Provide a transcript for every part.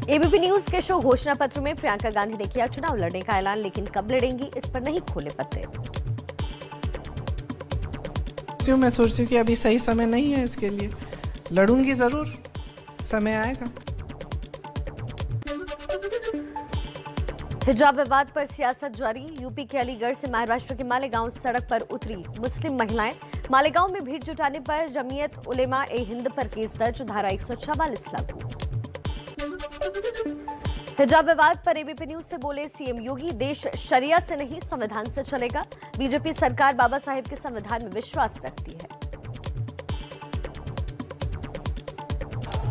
ABP news के show घोषणा पत्र में प्रियंका गांधी ने किया चुनाव लड़ने का ऐलान, लेकिन कब लड़ेंगी इस पर नहीं खोले पत्ते। मैं सोचती हूँ कि अभी सही समय नहीं है इसके लिए, लड़ूंगी जरूर, समय आएगा। हिजाब विवाद पर सियासत जारी। यूपी के अलीगढ़ से महाराष्ट्र के मालेगांव सड़क पर उतरी मुस्लिम महिलाएं। मालेगांव में भीड़ जुटाने पर जमीयत उलेमा ए हिंद पर केस दर्ज, धारा 144 लागू। हिजाब विवाद पर एबीपी न्यूज से बोले सीएम योगी, देश शरिया से नहीं संविधान से चलेगा। बीजेपी सरकार बाबा साहेब के संविधान में विश्वास रखती है।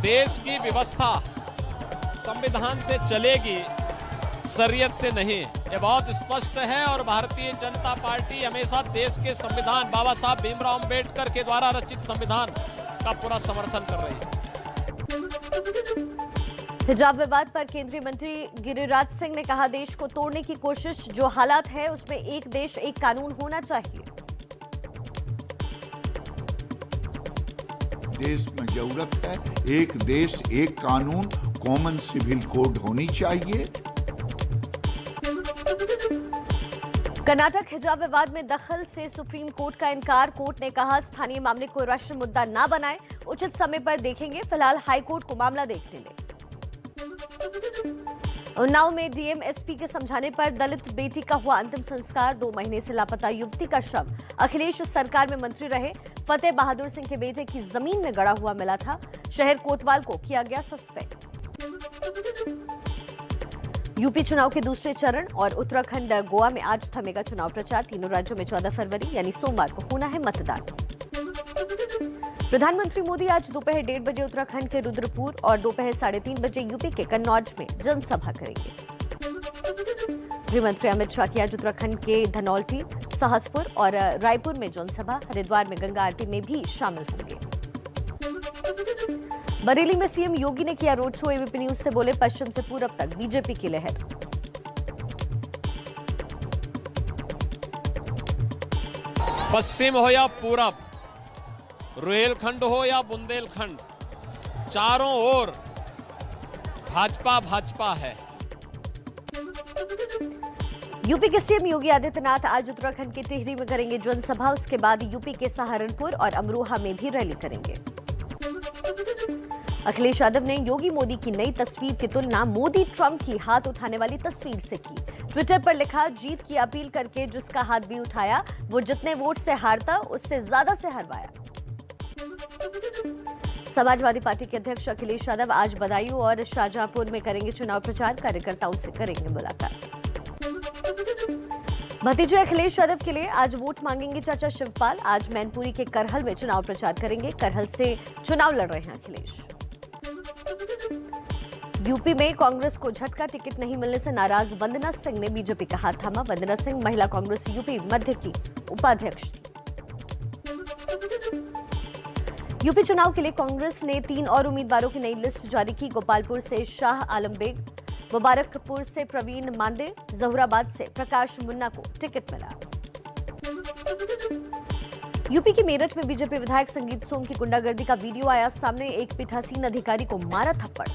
देश की व्यवस्था संविधान से चलेगी, शरीयत से नहीं, ये बहुत स्पष्ट है। और भारतीय जनता पार्टी हमेशा देश के संविधान, बाबा साहब भीमराव अंबेडकर के द्वारा रचित संविधान का पूरा समर्थन कर रही है। हिजाब विवाद पर केंद्रीय मंत्री गिरिराज सिंह ने कहा, देश को तोड़ने की कोशिश जो हालात है उसमें एक देश एक कानून होना चाहिए। देश में जरूरत है एक देश एक कानून, कॉमन सिविल कोड होनी चाहिए। कर्नाटक हिजाब विवाद में दखल से सुप्रीम कोर्ट का इनकार। कोर्ट ने कहा, स्थानीय मामले को राष्ट्रीय मुद्दा ना बनाएं, उचित समय पर देखेंगे, फिलहाल हाईकोर्ट को मामला देखने दें। उन्नाव में डीएम एसपी के समझाने पर दलित बेटी का हुआ अंतिम संस्कार। 2 महीने से लापता युवती का शव अखिलेश सरकार में मंत्री रहे फतेह बहादुर सिंह के बेटे की जमीन में गड़ा हुआ मिला था। शहर कोतवाल को किया गया सस्पेंड। यूपी चुनाव के दूसरे चरण और उत्तराखंड गोवा में आज थमेगा चुनाव प्रचार। तीनों राज्यों में 14 फरवरी यानी सोमवार को होना है मतदान। प्रधानमंत्री मोदी आज दोपहर 1:30 बजे उत्तराखंड के रुद्रपुर और दोपहर 3:30 बजे यूपी के कन्नौज में जनसभा करेंगे। गृहमंत्री अमित शाह की आज उत्तराखंड के धनौल्टी, सहसपुर और रायपुर में जनसभा। हरिद्वार में गंगा आरती में भी शामिल होंगे। बरेली में सीएम योगी ने किया रोड शो। एबीपी न्यूज से बोले, पश्चिम से पूरब तक बीजेपी की लहर। पश्चिम हो या पूरब, रुहेलखंड हो या बुंदेलखंड, चारों ओर भाजपा भाजपा है। यूपी के सीएम योगी आदित्यनाथ आज उत्तराखंड के टिहरी में करेंगे जनसभा। उसके बाद यूपी के सहारनपुर और अमरोहा में भी रैली करेंगे। अखिलेश यादव ने योगी मोदी की नई तस्वीर की तुलना मोदी ट्रंप की हाथ उठाने वाली तस्वीर से की। ट्विटर पर लिखा, जीत की अपील करके जिसका हाथ भी उठाया वो जितने वोट से हारता उससे ज्यादा से हरवाया। समाजवादी पार्टी के अध्यक्ष अखिलेश यादव आज बदायूं और शाहजहांपुर में करेंगे चुनाव प्रचार। कार्यकर्ताओं से करेंगे मुलाकात। भतीजे अखिलेश यादव के लिए आज वोट मांगेंगे चाचा शिवपाल। आज मैनपुरी के करहल में चुनाव प्रचार करेंगे। करहल से चुनाव लड़ रहे हैं अखिलेश। यूपी में कांग्रेस को झटका, टिकट नहीं मिलने से नाराज वंदना सिंह ने बीजेपी का हाथ थामा। वंदना सिंह महिला कांग्रेस यूपी मध्य की उपाध्यक्ष थी। यूपी चुनाव के लिए कांग्रेस ने 3 और उम्मीदवारों की नई लिस्ट जारी की। गोपालपुर से शाह आलम बेग, मुबारकपुर से प्रवीण मांडे, जहुराबाद से प्रकाश मुन्ना को टिकट मिला। यूपी के मेरठ में बीजेपी विधायक संगीत सोम की गुंडागर्दी का वीडियो आया सामने। एक पीठासीन अधिकारी को मारा थप्पड़।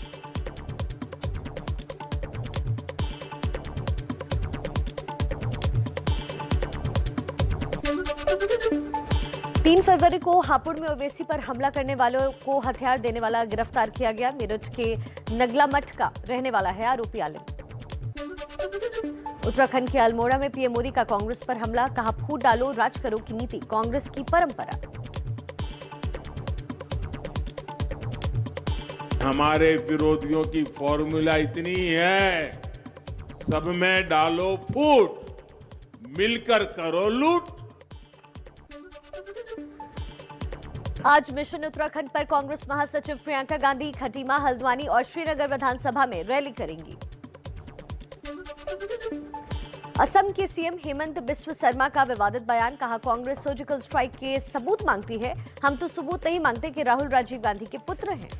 तीन फरवरी को हापुड़ में ओवैसी पर हमला करने वालों को हथियार देने वाला गिरफ्तार किया गया। मेरठ के नगला मठ का रहने वाला है आरोपी आलिम। उत्तराखंड के अल्मोड़ा में पीएम मोदी का कांग्रेस पर हमला, कहा फूट डालो राज करो की नीति कांग्रेस की परंपरा। हमारे विरोधियों की फॉर्मूला इतनी है, सब में डालो फूट, मिलकर करो लूट। आज मिशन उत्तराखंड पर कांग्रेस महासचिव प्रियंका गांधी खटीमा, हल्द्वानी और श्रीनगर विधानसभा में रैली करेंगी। असम के सीएम हेमंत बिस्व शर्मा का विवादित बयान, कहा कांग्रेस सर्जिकल स्ट्राइक के सबूत मांगती है, हम तो सबूत नहीं मांगते कि राहुल राजीव गांधी के पुत्र हैं।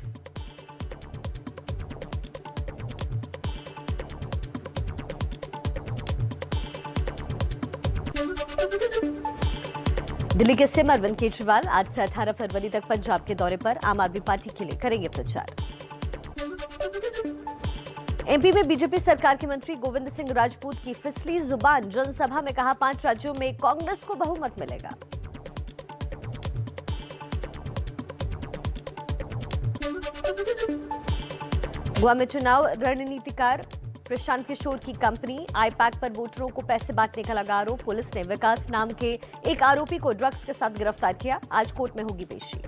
दिल्ली के सीएम अरविंद केजरीवाल आज से 18 फरवरी तक पंजाब के दौरे पर आम आदमी पार्टी के लिए करेंगे प्रचार। एमपी में बीजेपी सरकार के मंत्री गोविंद सिंह राजपूत की फिसली जुबान, जनसभा में कहा 5 राज्यों में कांग्रेस को बहुमत मिलेगा। गोवा में चुनाव रणनीतिकार प्रशांत किशोर की कंपनी आईपैक पर वोटरों को पैसे बांटने का लगा आरोप। पुलिस ने विकास नाम के एक आरोपी को ड्रग्स के साथ गिरफ्तार किया। आज कोर्ट में होगी पेशी।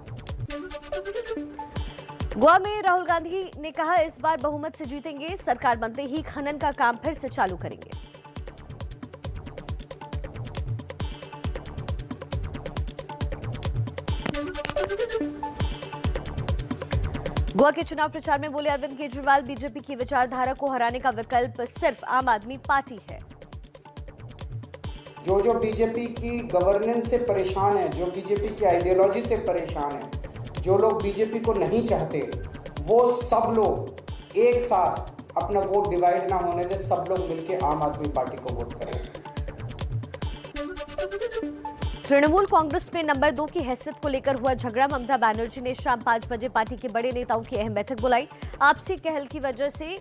गोवा में राहुल गांधी ने कहा इस बार बहुमत से जीतेंगे, सरकार बनते ही खनन का काम फिर से चालू करेंगे। गोवा के चुनाव प्रचार में बोले अरविंद केजरीवाल, बीजेपी की विचारधारा को हराने का विकल्प सिर्फ आम आदमी पार्टी है। जो बीजेपी की गवर्नेंस से परेशान है, जो बीजेपी की आइडियोलॉजी से परेशान है, जो लोग बीजेपी को नहीं चाहते, वो सब लोग एक साथ अपना वोट डिवाइड ना होने दे, सब लोग मिलकर आम आदमी पार्टी को वोट करें। तृणमूल कांग्रेस में नंबर 2 की हैसियत को लेकर हुआ झगड़ा। ममता बनर्जी ने शाम 5 बजे पार्टी के बड़े नेताओं की अहम बैठक बुलाई। आपसी कहल की वजह से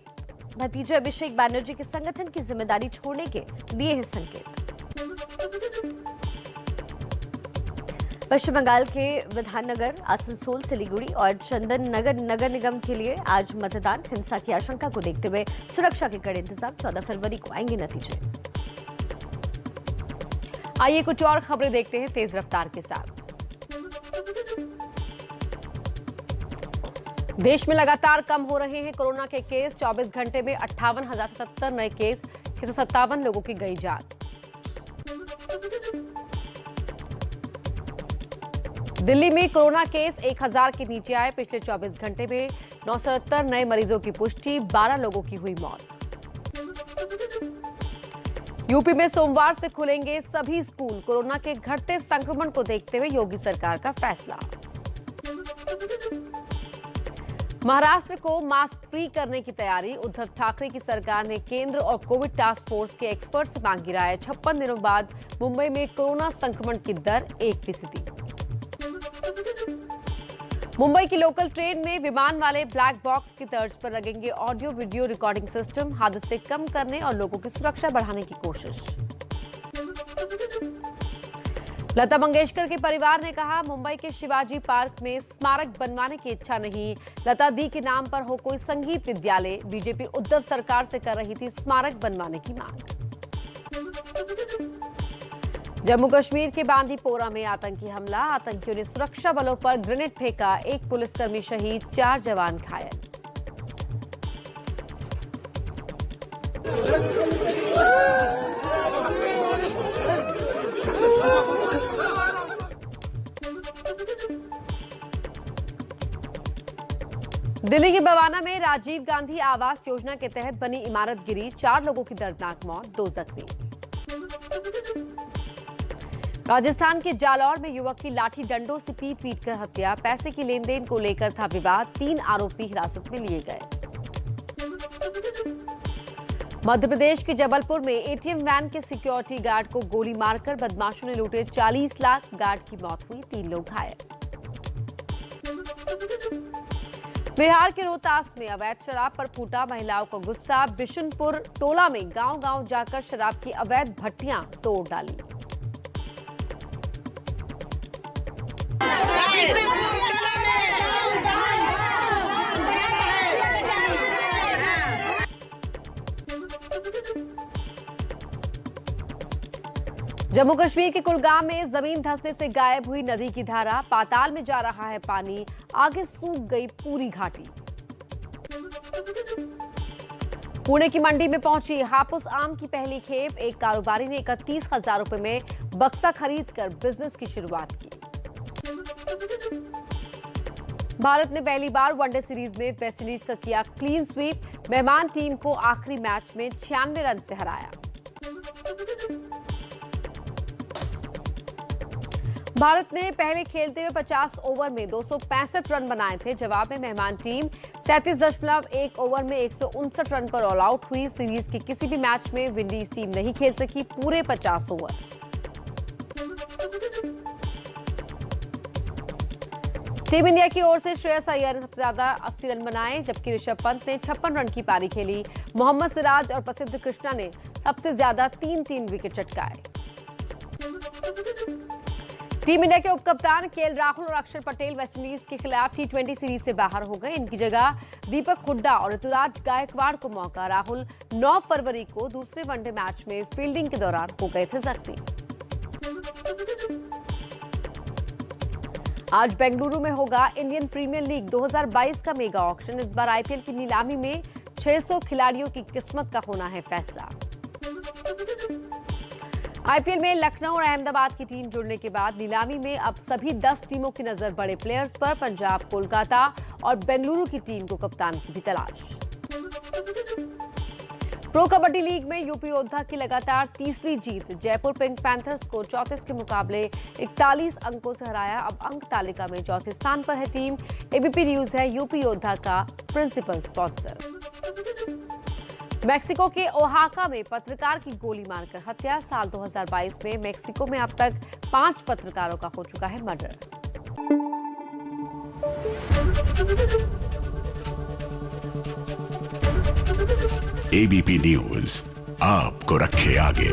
भतीजे अभिषेक बनर्जी के संगठन की जिम्मेदारी छोड़ने के दिए हैं संकेत। पश्चिम बंगाल के विधाननगर, आसनसोल, सिलीगुड़ी और चंदन नगर नगर निगम के लिए आज मतदान। हिंसा की आशंका को देखते हुए सुरक्षा के कड़े इंतजाम। 14 फरवरी को आएंगे नतीजे। आइए कुछ और खबरें देखते हैं तेज रफ्तार के साथ। देश में लगातार कम हो रहे हैं कोरोना के केस। 24 घंटे में 58,070 नए केस, 657 लोगों की गई जान। दिल्ली में कोरोना केस 1000 के नीचे आए। पिछले 24 घंटे में 970 नए मरीजों की पुष्टि, 12 लोगों की हुई मौत। यूपी में सोमवार से खुलेंगे सभी स्कूल। कोरोना के घटते संक्रमण को देखते हुए योगी सरकार का फैसला। महाराष्ट्र को मास्क फ्री करने की तैयारी। उद्धव ठाकरे की सरकार ने केंद्र और कोविड टास्क फोर्स के एक्सपर्ट से मांगी राय। 56 दिनों बाद मुंबई में कोरोना संक्रमण की दर 1%। मुंबई की लोकल ट्रेन में विमान वाले ब्लैक बॉक्स की तर्ज पर लगेंगे ऑडियो वीडियो रिकॉर्डिंग सिस्टम। हादसे कम करने और लोगों की सुरक्षा बढ़ाने की कोशिश। लता मंगेशकर के परिवार ने कहा मुंबई के शिवाजी पार्क में स्मारक बनवाने की इच्छा नहीं। लता दी के नाम पर हो कोई संगीत विद्यालय। बीजेपी उद्धव सरकार से कर रही थी स्मारक बनवाने की मांग। जम्मू कश्मीर के बांदीपोरा में आतंकी हमला। आतंकियों ने सुरक्षा बलों पर ग्रेनेड फेंका। एक पुलिसकर्मी शहीद, 4 जवान घायल। दिल्ली के बवाना में राजीव गांधी आवास योजना के तहत बनी इमारत गिरी। 4 लोगों की दर्दनाक मौत, 2 जख्मी। राजस्थान के जालौर में युवक की लाठी डंडों से पीट कर हत्या। पैसे की लेन देन को लेकर था विवाद। 3 आरोपी हिरासत में लिए गए। मध्य प्रदेश के जबलपुर में एटीएम वैन के सिक्योरिटी गार्ड को गोली मारकर बदमाशों ने लूटे 40 लाख। गार्ड की मौत हुई, 3 लोग घायल। बिहार के रोहतास में अवैध शराब पर फूटा महिलाओं का गुस्सा। बिशुनपुर टोला में गांव-गांव जाकर शराब की अवैध भट्टियां तोड़ डाली। जम्मू कश्मीर के कुलगाम में जमीन धंसने से गायब हुई नदी की धारा। पाताल में जा रहा है पानी, आगे सूख गई पूरी घाटी। पुणे की मंडी में पहुंची हापुस आम की पहली खेप। एक कारोबारी ने 31,000 रुपए में बक्सा खरीदकर बिजनेस की शुरुआत की। भारत ने पहली बार वनडे सीरीज में वेस्टइंडीज का किया क्लीन स्वीप। मेहमान टीम को आखिरी मैच में 96 रन से हराया। भारत ने पहले खेलते हुए 50 ओवर में 265 रन बनाए थे। जवाब में मेहमान टीम 37.1 ओवर में 159 रन पर ऑल आउट हुई। सीरीज के किसी भी मैच में विंडीज टीम नहीं खेल सकी पूरे 50 ओवर। टीम इंडिया की ओर से श्रेयस अय्यर ने सबसे ज्यादा 80 रन बनाए, जबकि ऋषभ पंत ने 56 रन की पारी खेली। मोहम्मद सिराज और प्रसिद्ध कृष्णा ने सबसे ज्यादा 3-3 विकेट चटकाए। टीम इंडिया के उपकप्तान केएल राहुल और अक्षर पटेल वेस्टइंडीज के खिलाफ T20 सीरीज से बाहर हो गए। इनकी जगह दीपक हुड्डा और ऋतुराज गायकवाड़ को मौका। राहुल 9 फरवरी को दूसरे वनडे मैच में फील्डिंग के दौरान हो गए थे जख्मी। आज बेंगलुरु में होगा इंडियन प्रीमियर लीग 2022 का मेगा ऑक्शन। इस बार आईपीएल की नीलामी में 600 खिलाड़ियों की किस्मत का होना है फैसला। आईपीएल में लखनऊ और अहमदाबाद की टीम जुड़ने के बाद नीलामी में अब सभी 10 टीमों की नजर बड़े प्लेयर्स पर। पंजाब, कोलकाता और बेंगलुरु की टीम को कप्तान की भी तलाश। प्रो कबड्डी लीग में यूपी योद्धा की लगातार तीसरी जीत। जयपुर पिंक पैंथर्स को 34 के मुकाबले 41 अंकों से हराया। अब अंक तालिका में चौथे स्थान पर है टीम। एबीपी न्यूज है यूपी योद्धा का प्रिंसिपल स्पॉन्सर। मेक्सिको के ओहाका में पत्रकार की गोली मारकर हत्या। साल 2022 में मेक्सिको में अब तक 5 पत्रकारों का हो चुका है मर्डर। एबीपी न्यूज आपको रखे आगे।